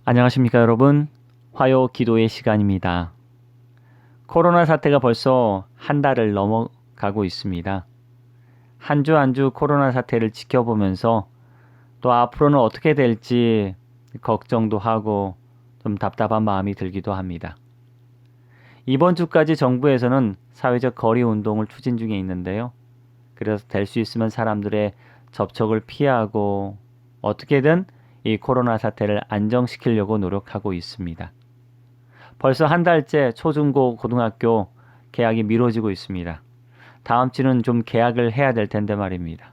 안녕하십니까 여러분. 화요 기도의 시간입니다. 코로나 사태가 벌써 한 달을 넘어가고 있습니다. 한 주 한 주 코로나 사태를 지켜보면서 또 앞으로는 어떻게 될지 걱정도 하고 좀 답답한 마음이 들기도 합니다. 이번 주까지 정부에서는 사회적 거리 운동을 추진 중에 있는데요. 그래서 될 수 있으면 사람들의 접촉을 피하고 어떻게든 이 코로나 사태를 안정시키려고 노력하고 있습니다. 벌써 한 달째 초중고 고등학교 개학이 미뤄지고 있습니다. 다음 주는 좀 개학을 해야 될 텐데 말입니다.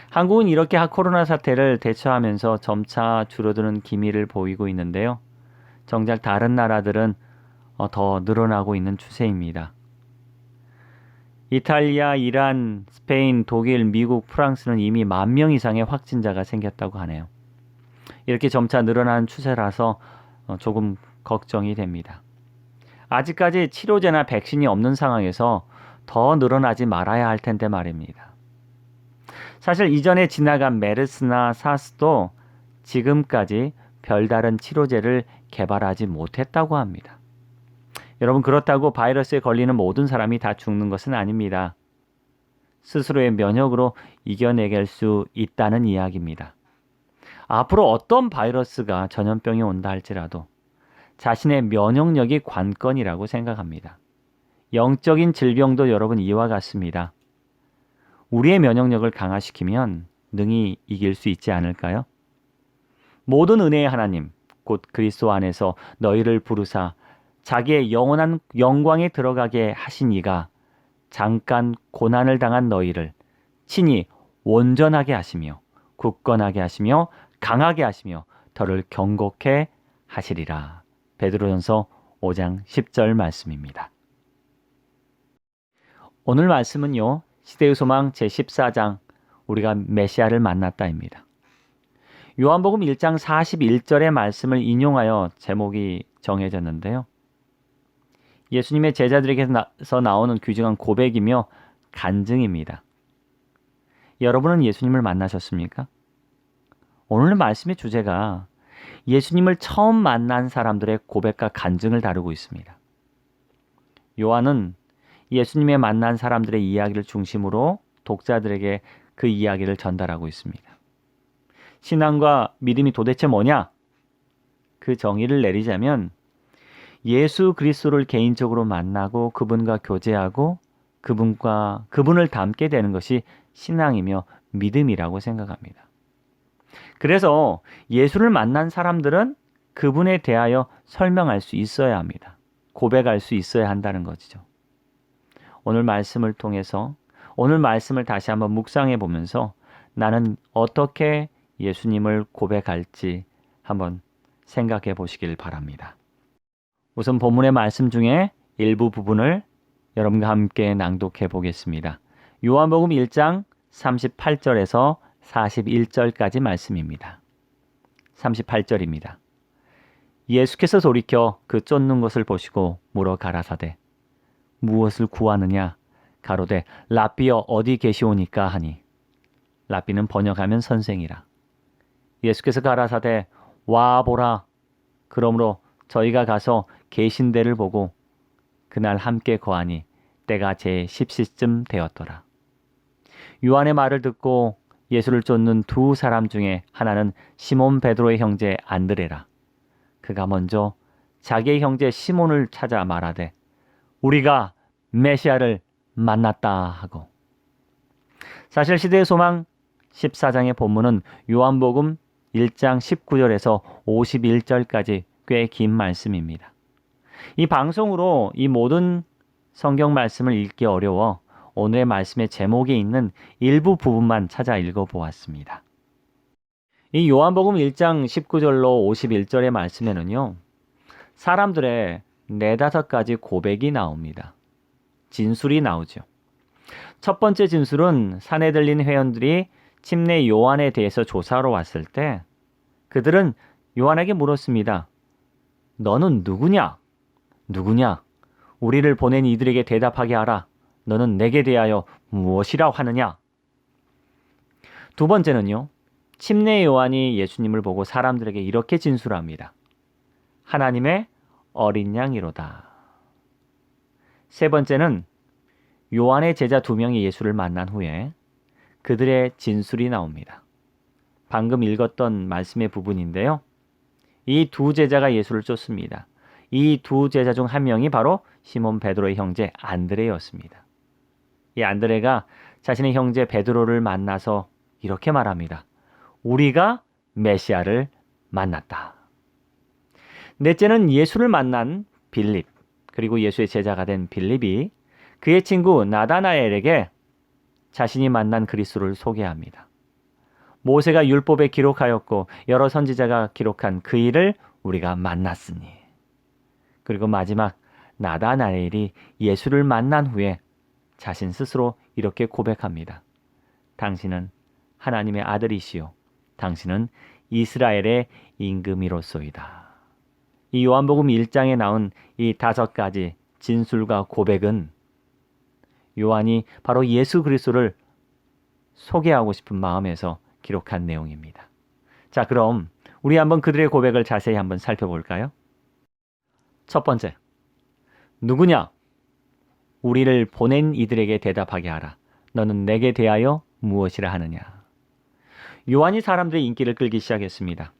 한국은 이렇게 코로나 사태를 대처하면서 점차 줄어드는 기미를 보이고 있는데요. 정작 다른 나라들은 더 늘어나고 있는 추세입니다. 이탈리아, 이란, 스페인, 독일, 미국, 프랑스는 이미 10,000명 이상의 확진자가 생겼다고 하네요. 이렇게 점차 늘어나는 추세라서 조금 걱정이 됩니다. 아직까지 치료제나 백신이 없는 상황에서 더 늘어나지 말아야 할 텐데 말입니다. 사실 이전에 지나간 메르스나 사스도 지금까지 별다른 치료제를 개발하지 못했다고 합니다. 여러분, 그렇다고 바이러스에 걸리는 모든 사람이 다 죽는 것은 아닙니다. 스스로의 면역으로 이겨내길 수 있다는 이야기입니다. 앞으로 어떤 바이러스가 전염병이 온다 할지라도 자신의 면역력이 관건이라고 생각합니다. 영적인 질병도 여러분 이와 같습니다. 우리의 면역력을 강화시키면 능히 이길 수 있지 않을까요? 모든 은혜의 하나님, 곧 그리스도 안에서 너희를 부르사 자기의 영원한 영광에 들어가게 하신 이가 잠깐 고난을 당한 너희를 친히 온전하게 하시며 굳건하게 하시며 강하게 하시며 너를 경고케 하시리라. 베드로전서 5장 10절 말씀입니다. 오늘 말씀은요, 시대의 소망 제14장 우리가 메시아를 만났다입니다. 요한복음 1장 41절의 말씀을 인용하여 제목이 정해졌는데요. 예수님의 제자들에게서 나오는 귀중한 고백이며 간증입니다. 여러분은 예수님을 만나셨습니까? 오늘 말씀의 주제가 예수님을 처음 만난 사람들의 고백과 간증을 다루고 있습니다. 요한은 예수님의 만난 사람들의 이야기를 중심으로 독자들에게 그 이야기를 전달하고 있습니다. 신앙과 믿음이 도대체 뭐냐? 그 정의를 내리자면 예수 그리스도를 개인적으로 만나고 그분과 교제하고 그분을 닮게 되는 것이 신앙이며 믿음이라고 생각합니다. 그래서 예수를 만난 사람들은 그분에 대하여 설명할 수 있어야 합니다. 고백할 수 있어야 한다는 것이죠. 오늘 말씀을 통해서 오늘 말씀을 다시 한번 묵상해 보면서 나는 어떻게 예수님을 고백할지 한번 생각해 보시길 바랍니다. 우선 본문의 말씀 중에 일부 부분을 여러분과 함께 낭독해 보겠습니다. 요한복음 1장 38절에서 41절까지 말씀입니다. 38절입니다. 예수께서 돌이켜 그 쫓는 것을 보시고 물어 가라사대 무엇을 구하느냐? 가로되 랍비여 어디 계시오니까 하니 랍비는 번역하면 선생이라. 예수께서 가라사대 와 보라. 그러므로 저희가 가서 계신 데를 보고 그날 함께 거하니 때가 제 10시쯤 되었더라. 요한의 말을 듣고 예수를 쫓는 두 사람 중에 하나는 시몬 베드로의 형제 안드레라. 그가 먼저 자기의 형제 시몬을 찾아 말하되 우리가 메시아를 만났다 하고. 사실 시대의 소망 14장의 본문은 요한복음 1장 19절에서 51절까지 꽤 긴 말씀입니다. 이 방송으로 이 모든 성경 말씀을 읽기 어려워 오늘의 말씀의 제목에 있는 일부 부분만 찾아 읽어보았습니다. 이 요한복음 1장 19절로 51절의 말씀에는요, 사람들의 4-5가지 고백이 나옵니다. 진술이 나오죠. 첫 번째 진술은 산에 들린 회원들이 침례 요한에 대해서 조사하러 왔을 때 그들은 요한에게 물었습니다. 너는 누구냐? 누구냐? 우리를 보낸 이들에게 대답하게 하라. 너는 내게 대하여 무엇이라고 하느냐? 두 번째는요, 침례 요한이 예수님을 보고 사람들에게 이렇게 진술합니다. 하나님의 어린 양이로다. 세 번째는 요한의 제자 2명이 예수를 만난 후에 그들의 진술이 나옵니다. 방금 읽었던 말씀의 부분인데요. 이 두 제자가 예수를 쫓습니다. 이 두 제자 중 한 명이 바로 시몬 베드로의 형제 안드레였습니다. 이 안드레가 자신의 형제 베드로를 만나서 이렇게 말합니다. 우리가 메시아를 만났다. 넷째는 예수를 만난 빌립, 그리고 예수의 제자가 된 빌립이 그의 친구 나다나엘에게 자신이 만난 그리스도를 소개합니다. 모세가 율법에 기록하였고 여러 선지자가 기록한 그 일을 우리가 만났으니. 그리고 마지막 나다나엘이 예수를 만난 후에 자신 스스로 이렇게 고백합니다. 당신은 하나님의 아들이시요 당신은 이스라엘의 임금이로소이다. 이 요한복음 1장에 나온 이 5가지 진술과 고백은 요한이 바로 예수 그리스도를 소개하고 싶은 마음에서 기록한 내용입니다. 자, 그럼 우리 한번 그들의 고백을 자세히 한번 살펴볼까요? 첫 번째, 누구냐? 우리를 보낸 이들에게 대답하게 하라. 너는 내게 대하여 무엇이라 하느냐? 요한이 사람들의 인기를 끌기 시작했습니다.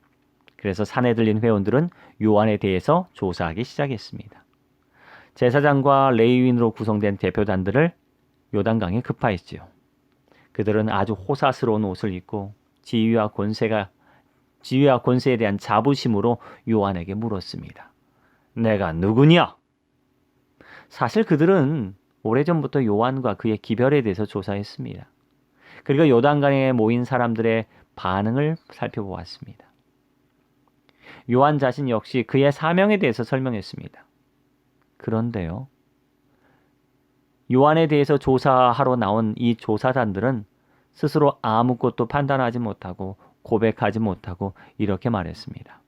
그래서 산에 들린 회원들은 요한에 대해서 조사하기 시작했습니다. 제사장과 레위인으로 구성된 대표단들을 요단강에 급파했지요. 그들은 아주 호사스러운 옷을 입고 지위와 권세에 대한 자부심으로 요한에게 물었습니다. 내가 누구냐? 사실 그들은 오래전부터 요한과 그의 기별에 대해서 조사했습니다. 그리고 요단강에 모인 사람들의 반응을 살펴보았습니다. 요한 자신 역시 그의 사명에 대해서 설명했습니다. 그런데요, 요한에 대해서 조사하러 나온 이 조사단들은 스스로 아무것도 판단하지 못하고 고백하지 못하고 이렇게 말했습니다.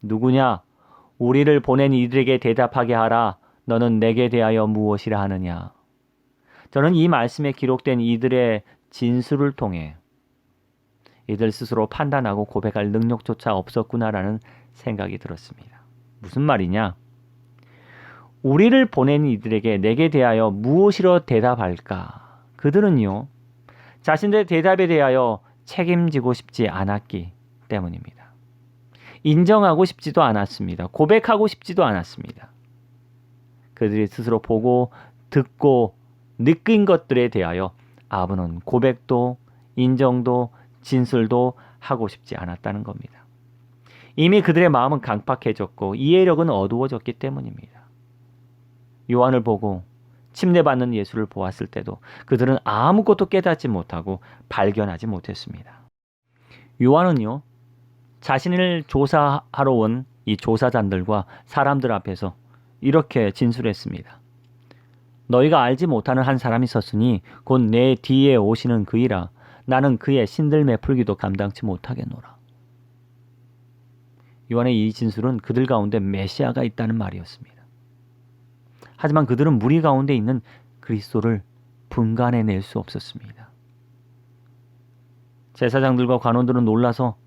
누구냐? 우리를 보낸 이들에게 대답하게 하라. 너는 내게 대하여 무엇이라 하느냐? 저는 이 말씀에 기록된 이들의 진술을 통해 이들 스스로 판단하고 고백할 능력조차 없었구나라는 생각이 들었습니다. 무슨 말이냐? 우리를 보낸 이들에게 내게 대하여 무엇이라 대답할까? 그들은요, 자신들의 대답에 대하여 책임지고 싶지 않았기 때문입니다. 인정하고 싶지도 않았습니다. 고백하고 싶지도 않았습니다. 그들이 스스로 보고 듣고 느낀 것들에 대하여 아무런 고백도 인정도 진술도 하고 싶지 않았다는 겁니다. 이미 그들의 마음은 강팍해졌고 이해력은 어두워졌기 때문입니다. 요한을 보고 침례받는 예수를 보았을 때도 그들은 아무것도 깨닫지 못하고 발견하지 못했습니다. 요한은요, 자신을 조사하러 온 이 조사단들과 사람들 앞에서 이렇게 진술했습니다. 너희가 알지 못하는 한 사람이 있었으니 곧 내 뒤에 오시는 그이라. 나는 그의 신들매 풀기도 감당치 못하겠노라. 요한의 이 진술은 그들 가운데 메시아가 있다는 말이었습니다. 하지만 그들은 무리 가운데 있는 그리스도를 분간해낼 수 없었습니다. 제사장들과 관원들은 놀라서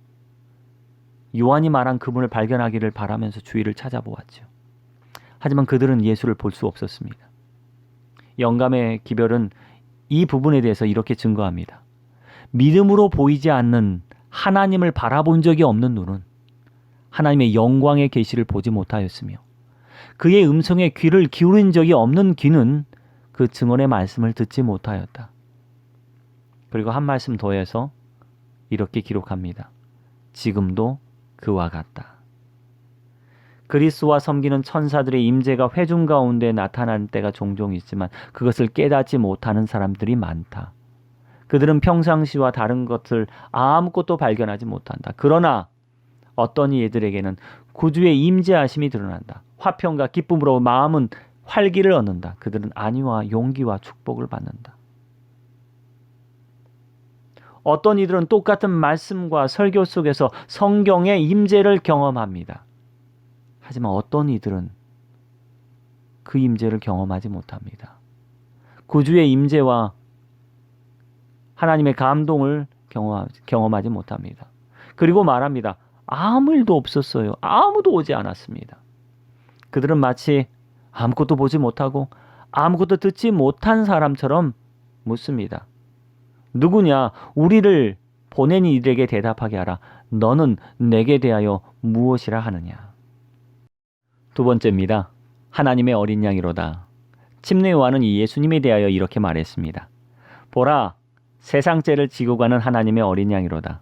요한이 말한 그분을 발견하기를 바라면서 주위를 찾아보았죠. 하지만 그들은 예수를 볼 수 없었습니다. 영감의 기별은 이 부분에 대해서 이렇게 증거합니다. 믿음으로 보이지 않는 하나님을 바라본 적이 없는 눈은 하나님의 영광의 계시를 보지 못하였으며 그의 음성에 귀를 기울인 적이 없는 귀는 그 증언의 말씀을 듣지 못하였다. 그리고 한 말씀 더해서 이렇게 기록합니다. 지금도 그와 같다. 그리스도와 섬기는 천사들의 임재가 회중 가운데 나타나는 때가 종종 있지만 그것을 깨닫지 못하는 사람들이 많다. 그들은 평상시와 다른 것을 아무것도 발견하지 못한다. 그러나 어떤 이들에게는 구주의 임재하심이 드러난다. 화평과 기쁨으로 마음은 활기를 얻는다. 그들은 안위와 용기와 축복을 받는다. 어떤 이들은 똑같은 말씀과 설교 속에서 성경의 임재를 경험합니다. 하지만 어떤 이들은 그 임재를 경험하지 못합니다. 구주의 임재와 하나님의 감동을 경험하지 못합니다. 그리고 말합니다. 아무 일도 없었어요. 아무도 오지 않았습니다. 그들은 마치 아무것도 보지 못하고 아무것도 듣지 못한 사람처럼 묻습니다. 누구냐? 우리를 보낸 이들에게 대답하게 하라. 너는 내게 대하여 무엇이라 하느냐? 두 번째입니다. 하나님의 어린 양이로다. 침례 요한은 이 예수님에 대하여 이렇게 말했습니다. 보라, 세상 죄를 지고 가는 하나님의 어린 양이로다.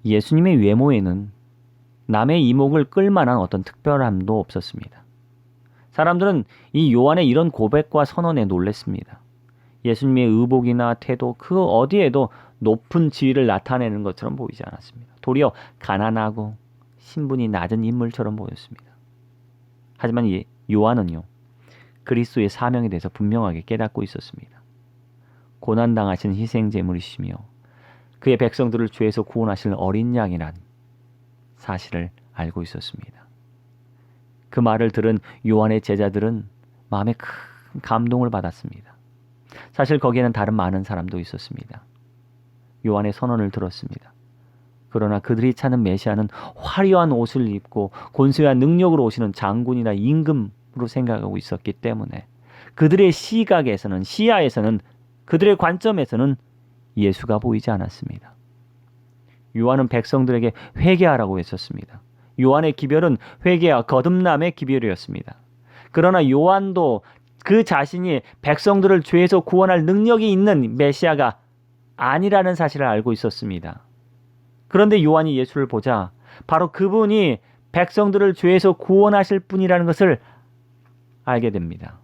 예수님의 외모에는 남의 이목을 끌만한 어떤 특별함도 없었습니다. 사람들은 이 요한의 이런 고백과 선언에 놀랐습니다. 예수님의 의복이나 태도 그 어디에도 높은 지위를 나타내는 것처럼 보이지 않았습니다. 도리어 가난하고 신분이 낮은 인물처럼 보였습니다. 하지만 요한은요, 그리스도의 사명에 대해서 분명하게 깨닫고 있었습니다. 고난당하신 희생제물이시며 그의 백성들을 죄에서 구원하실 어린 양이란 사실을 알고 있었습니다. 그 말을 들은 요한의 제자들은 마음에 큰 감동을 받았습니다. 사실 거기에는 다른 많은 사람도 있었습니다. 요한의 선언을 들었습니다. 그러나 그들이 찾는 메시아는 화려한 옷을 입고 권세와 능력으로 오시는 장군이나 임금으로 생각하고 있었기 때문에 그들의 시야에서는 그들의 관점에서는 예수가 보이지 않았습니다. 요한은 백성들에게 회개하라고 했었습니다. 요한의 기별은 회개와 거듭남의 기별이었습니다. 그러나 요한도 그 자신이 백성들을 죄에서 구원할 능력이 있는 메시아가 아니라는 사실을 알고 있었습니다. 그런데 요한이 예수를 보자 바로 그분이 백성들을 죄에서 구원하실 분이라는 것을 알게 됩니다.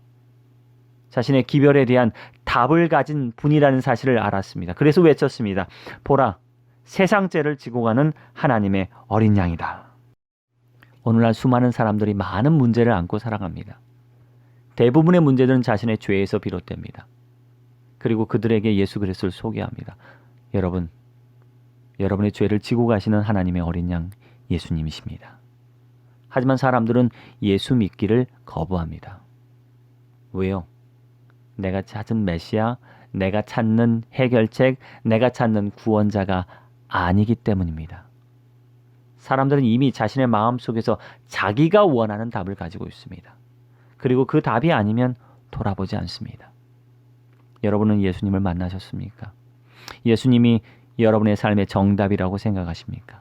자신의 기별에 대한 답을 가진 분이라는 사실을 알았습니다. 그래서 외쳤습니다. 보라, 세상 죄를 지고 가는 하나님의 어린 양이다. 오늘날 수많은 사람들이 많은 문제를 안고 살아갑니다. 대부분의 문제들은 자신의 죄에서 비롯됩니다. 그리고 그들에게 예수 그리스도를 소개합니다. 여러분의 죄를 지고 가시는 하나님의 어린 양 예수님이십니다. 하지만 사람들은 예수 믿기를 거부합니다. 왜요? 내가 찾은 메시아, 내가 찾는 해결책, 내가 찾는 구원자가 아니기 때문입니다. 사람들은 이미 자신의 마음속에서 자기가 원하는 답을 가지고 있습니다. 그리고 그 답이 아니면 돌아보지 않습니다. 여러분은 예수님을 만나셨습니까? 예수님이 여러분의 삶의 정답이라고 생각하십니까?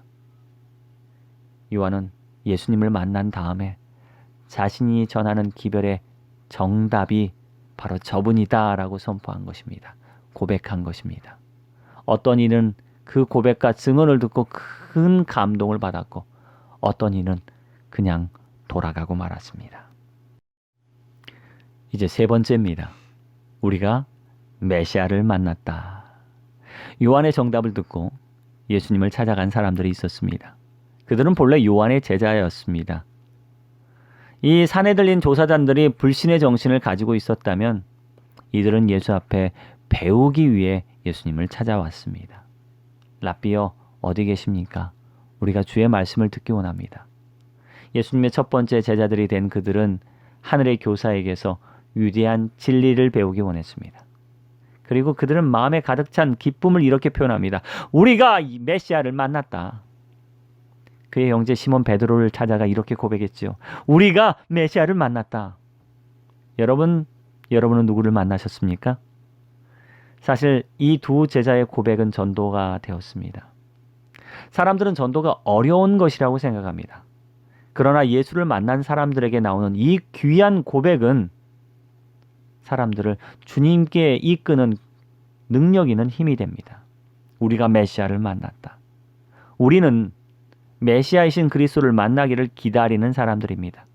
요한은 예수님을 만난 다음에 자신이 전하는 기별의 정답이 바로 저분이다 라고 선포한 것입니다. 고백한 것입니다. 어떤 이는 그 고백과 증언을 듣고 큰 감동을 받았고 어떤 이는 그냥 돌아가고 말았습니다. 이제 세 번째입니다. 우리가 메시아를 만났다. 요한의 정답을 듣고 예수님을 찾아간 사람들이 있었습니다. 그들은 본래 요한의 제자였습니다. 이 산에 들린 조사단들이 불신의 정신을 가지고 있었다면 이들은 예수 앞에 배우기 위해 예수님을 찾아왔습니다. 랍비여, 어디 계십니까? 우리가 주의 말씀을 듣기 원합니다. 예수님의 첫 번째 제자들이 된 그들은 하늘의 교사에게서 위대한 진리를 배우기 원했습니다. 그리고 그들은 마음에 가득 찬 기쁨을 이렇게 표현합니다. 우리가 이 메시아를 만났다. 그의 형제 시몬 베드로를 찾아가 이렇게 고백했지요. 우리가 메시아를 만났다. 여러분은 누구를 만나셨습니까? 사실 이 두 제자의 고백은 전도가 되었습니다. 사람들은 전도가 어려운 것이라고 생각합니다. 그러나 예수를 만난 사람들에게 나오는 이 귀한 고백은 사람들을 주님께 이끄는 능력 있는 힘이 됩니다. 우리가 메시아를 만났다. 우리는 메시아이신 그리스도를 만나기를 기다리는 사람들입니다.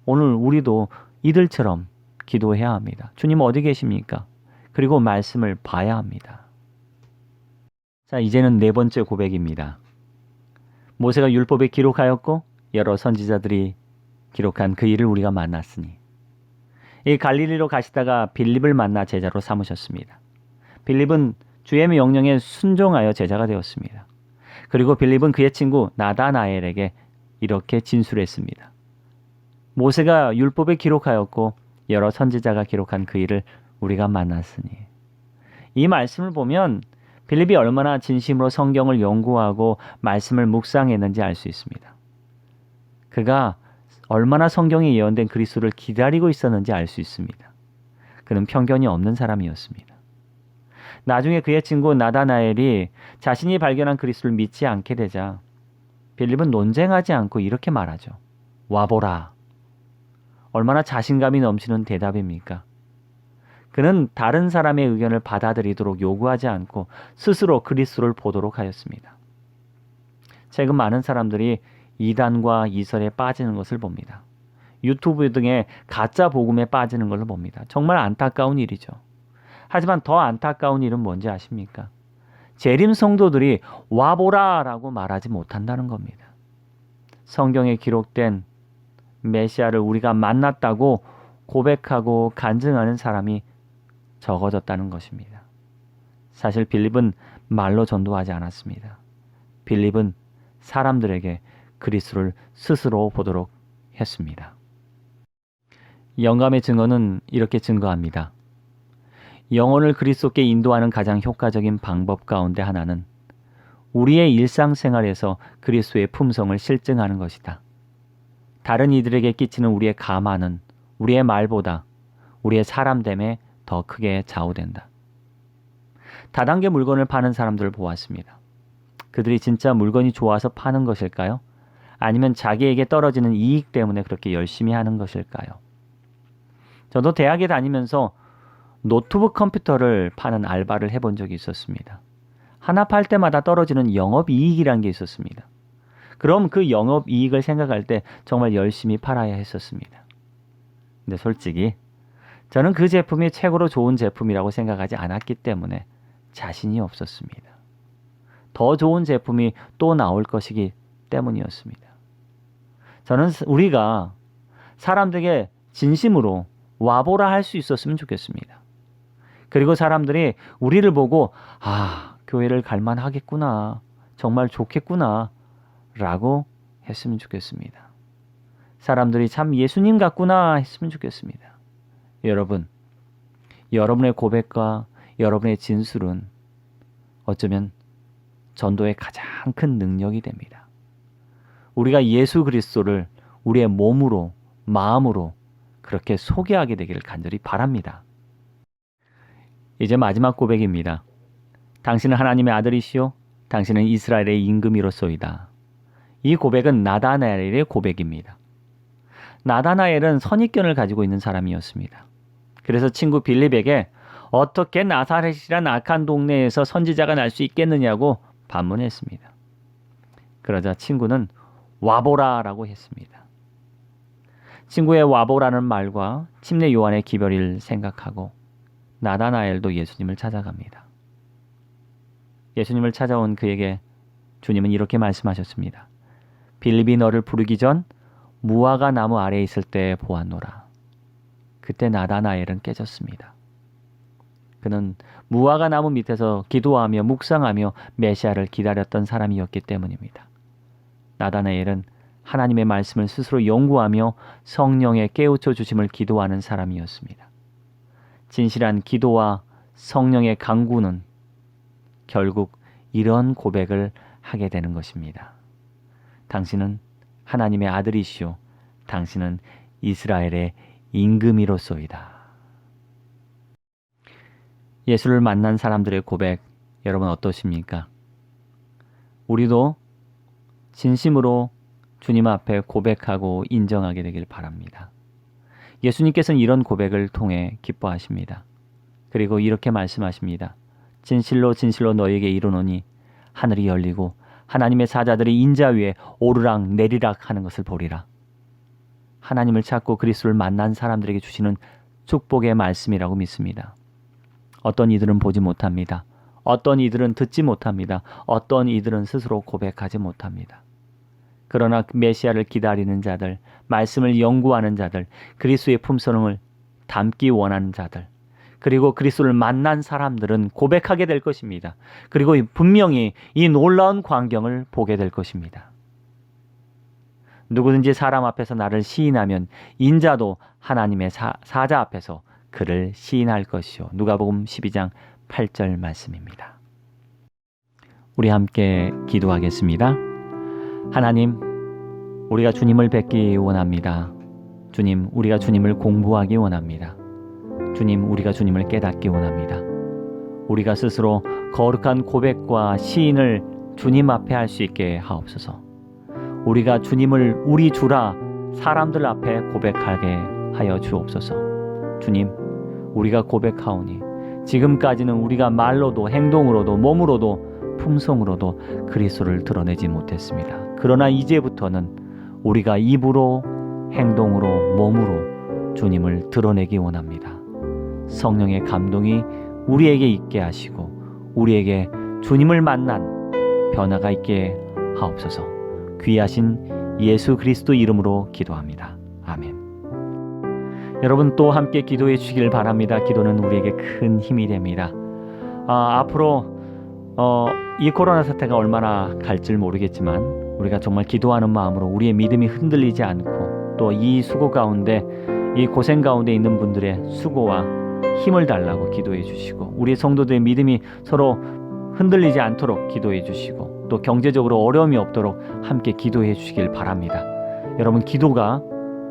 오늘 우리도 이들처럼 기도해야 합니다. 주님 어디 계십니까? 그리고 말씀을 봐야 합니다. 자, 이제는 네 번째 고백입니다. 모세가 율법에 기록하였고 여러 선지자들이 기록한 그 일을 우리가 만났으니 이 갈릴리로 가시다가 빌립을 만나 제자로 삼으셨습니다. 빌립은 주의 명령에 순종하여 제자가 되었습니다. 그리고 빌립은 그의 친구 나다나엘에게 이렇게 진술했습니다. 모세가 율법에 기록하였고 여러 선지자가 기록한 그 일을 우리가 만났으니. 이 말씀을 보면 빌립이 얼마나 진심으로 성경을 연구하고 말씀을 묵상했는지 알 수 있습니다. 그가 얼마나 성경에 예언된 그리스도를 기다리고 있었는지 알 수 있습니다. 그는 편견이 없는 사람이었습니다. 나중에 그의 친구 나다나엘이 자신이 발견한 그리스도를 믿지 않게 되자 빌립은 논쟁하지 않고 이렇게 말하죠. 와보라. 얼마나 자신감이 넘치는 대답입니까? 그는 다른 사람의 의견을 받아들이도록 요구하지 않고 스스로 그리스도를 보도록 하였습니다. 최근 많은 사람들이 이단과 이설에 빠지는 것을 봅니다. 유튜브 등의 가짜 복음에 빠지는 것을 봅니다. 정말 안타까운 일이죠. 하지만 더 안타까운 일은 뭔지 아십니까? 재림 성도들이 와보라 라고 말하지 못한다는 겁니다. 성경에 기록된 메시아를 우리가 만났다고 고백하고 간증하는 사람이 적어졌다는 것입니다. 사실 빌립은 말로 전도하지 않았습니다. 빌립은 사람들에게 그리스도를 스스로 보도록 했습니다. 영감의 증언은 이렇게 증거합니다. 영혼을 그리스도께 인도하는 가장 효과적인 방법 가운데 하나는 우리의 일상생활에서 그리스도의 품성을 실증하는 것이다. 다른 이들에게 끼치는 우리의 감화는 우리의 말보다 우리의 사람됨에 더 크게 좌우된다. 다단계 물건을 파는 사람들을 보았습니다. 그들이 진짜 물건이 좋아서 파는 것일까요? 아니면 자기에게 떨어지는 이익 때문에 그렇게 열심히 하는 것일까요? 저도 대학에 다니면서 노트북 컴퓨터를 파는 알바를 해본 적이 있었습니다. 하나 팔 때마다 떨어지는 영업이익이란 게 있었습니다. 그럼 그 영업이익을 생각할 때 정말 열심히 팔아야 했었습니다. 근데 솔직히 저는 그 제품이 최고로 좋은 제품이라고 생각하지 않았기 때문에 자신이 없었습니다. 더 좋은 제품이 또 나올 것이기 때문이었습니다. 저는 우리가 사람들에게 진심으로 와보라 할 수 있었으면 좋겠습니다. 그리고 사람들이 우리를 보고 교회를 갈만 하겠구나, 정말 좋겠구나 라고 했으면 좋겠습니다. 사람들이 참 예수님 같구나 했으면 좋겠습니다. 여러분, 여러분의 고백과 여러분의 진술은 어쩌면 전도의 가장 큰 능력이 됩니다. 우리가 예수 그리스도를 우리의 몸으로, 마음으로 그렇게 소개하게 되기를 간절히 바랍니다. 이제 마지막 고백입니다. 당신은 하나님의 아들이시요 당신은 이스라엘의 임금이로소이다. 이 고백은 나다나엘의 고백입니다. 나다나엘은 선입견을 가지고 있는 사람이었습니다. 그래서 친구 빌립에게 어떻게 나사렛이란 악한 동네에서 선지자가 날 수 있겠느냐고 반문했습니다. 그러자 친구는 와보라 라고 했습니다. 친구의 와보라는 말과 침례 요한의 기별을 생각하고 나다나엘도 예수님을 찾아갑니다. 예수님을 찾아온 그에게 주님은 이렇게 말씀하셨습니다. 빌립이 너를 부르기 전 무화과 나무 아래에 있을 때 보았노라. 그때 나다나엘은 깨졌습니다. 그는 무화과 나무 밑에서 기도하며 묵상하며 메시아를 기다렸던 사람이었기 때문입니다. 나다나엘은 하나님의 말씀을 스스로 연구하며 성령의 깨우쳐 주심을 기도하는 사람이었습니다. 진실한 기도와 성령의 강구는 결국 이런 고백을 하게 되는 것입니다. 당신은 하나님의 아들이시오. 당신은 이스라엘의 임금이로소이다. 예수를 만난 사람들의 고백, 여러분 어떠십니까? 우리도 진심으로 주님 앞에 고백하고 인정하게 되길 바랍니다. 예수님께서는 이런 고백을 통해 기뻐하십니다. 그리고 이렇게 말씀하십니다. 진실로 진실로 너에게 이르노니 하늘이 열리고 하나님의 사자들이 인자 위에 오르락 내리락 하는 것을 보리라. 하나님을 찾고 그리스도를 만난 사람들에게 주시는 축복의 말씀이라고 믿습니다. 어떤 이들은 보지 못합니다. 어떤 이들은 듣지 못합니다. 어떤 이들은 스스로 고백하지 못합니다. 그러나 메시아를 기다리는 자들, 말씀을 연구하는 자들, 그리스도의 품성을 담기 원하는 자들, 그리고 그리스도를 만난 사람들은 고백하게 될 것입니다. 그리고 분명히 이 놀라운 광경을 보게 될 것입니다. 누구든지 사람 앞에서 나를 시인하면 인자도 하나님의 사자 앞에서 그를 시인할 것이요. 누가복음 12장 8절 말씀입니다. 우리 함께 기도하겠습니다. 하나님, 우리가 주님을 뵙기 원합니다. 주님, 우리가 주님을 공부하기 원합니다. 주님, 우리가 주님을 깨닫기 원합니다. 우리가 스스로 거룩한 고백과 시인을 주님 앞에 할 수 있게 하옵소서. 우리가 주님을 우리 주라 사람들 앞에 고백하게 하여 주옵소서. 주님, 우리가 고백하오니 지금까지는 우리가 말로도 행동으로도 몸으로도 품성으로도 그리스도를 드러내지 못했습니다. 그러나 이제부터는 우리가 입으로 행동으로 몸으로 주님을 드러내기 원합니다. 성령의 감동이 우리에게 있게 하시고 우리에게 주님을 만난 변화가 있게 하옵소서. 귀하신 예수 그리스도 이름으로 기도합니다. 아멘. 여러분 또 함께 기도해 주시길 바랍니다. 기도는 우리에게 큰 힘이 됩니다. 앞으로 이 코로나 사태가 얼마나 갈지 모르겠지만 우리가 정말 기도하는 마음으로 우리의 믿음이 흔들리지 않고 또 이 수고 가운데 이 고생 가운데 있는 분들의 수고와 힘을 달라고 기도해 주시고 우리 성도들의 믿음이 서로 흔들리지 않도록 기도해 주시고 또 경제적으로 어려움이 없도록 함께 기도해 주시길 바랍니다. 여러분 기도가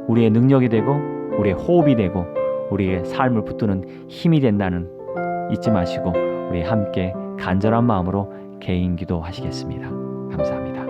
우리의 능력이 되고 우리의 호흡이 되고 우리의 삶을 붙드는 힘이 된다는 잊지 마시고 우리 함께 간절한 마음으로 개인 기도하시겠습니다. 감사합니다.